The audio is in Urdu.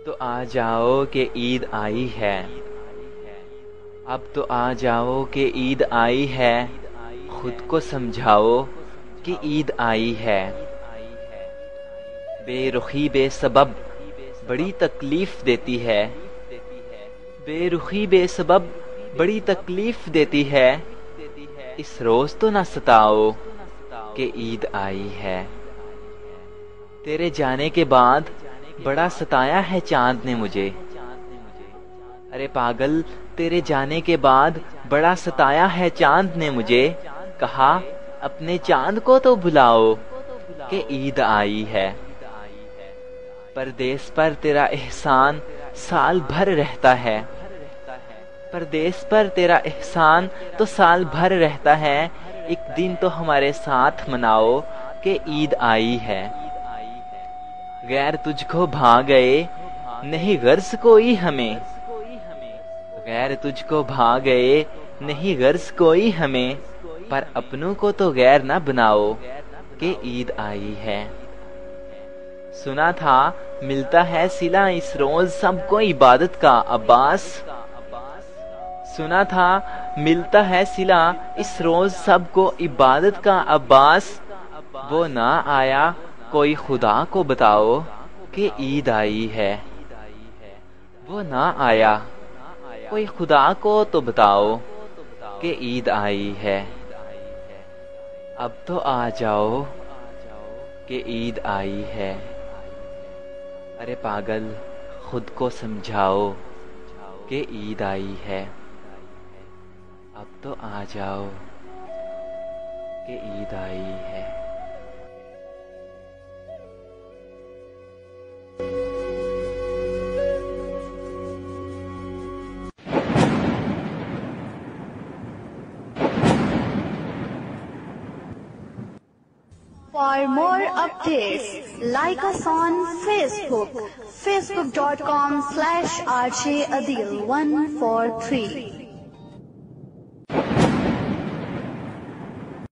تو آ جاؤ کہ عید آئی ہے، اب تو آ جاؤ کہ عید آئی ہے، خود کو سمجھاؤ کہ عید آئی ہے۔ بے رخی بے سبب بڑی تکلیف دیتی ہے، بے رخی بے سبب بڑی تکلیف دیتی ہے، اس روز تو نہ ستاؤ کہ عید آئی ہے۔ تیرے جانے کے بعد بڑا ستایا ہے چاند نے مجھے، ارے پاگل تیرے جانے کے بعد بڑا ستایا ہے چاند نے مجھے، کہا اپنے چاند کو تو بلاؤ کہ عید آئی ہے۔ پردیس پر تیرا احسان سال بھر رہتا ہے، پردیس پر تیرا احسان تو سال بھر رہتا ہے، ایک دن تو ہمارے ساتھ مناؤ کہ عید آئی ہے۔ غیر تجھ کو بھا گئے نہیں غرض کوئی ہمیں، غیر تجھ کو بھا گئے نہیں غرض کوئی ہمیں، پر اپنوں کو تو غیر نہ بناؤ کہ عید آئی ہے۔ سنا تھا ملتا ہے صلہ اس روز سب کو عبادت کا عباس، سنا تھا ملتا ہے صلہ اس روز سب کو عبادت کا عباس، وہ نہ آیا کوئی خدا کو بتاؤ کہ عید آئی ہے۔ وہ نہ آیا کوئی خدا کو تو بتاؤ کہ عید آئی ہے۔ اب تو آ جاؤ کہ عید آئی ہے، ارے پاگل خود کو سمجھاؤ کہ عید آئی ہے۔ اب تو آ جاؤ کہ عید آئی ہے۔ For more updates, like us on Facebook, facebook.com/RJAdil143.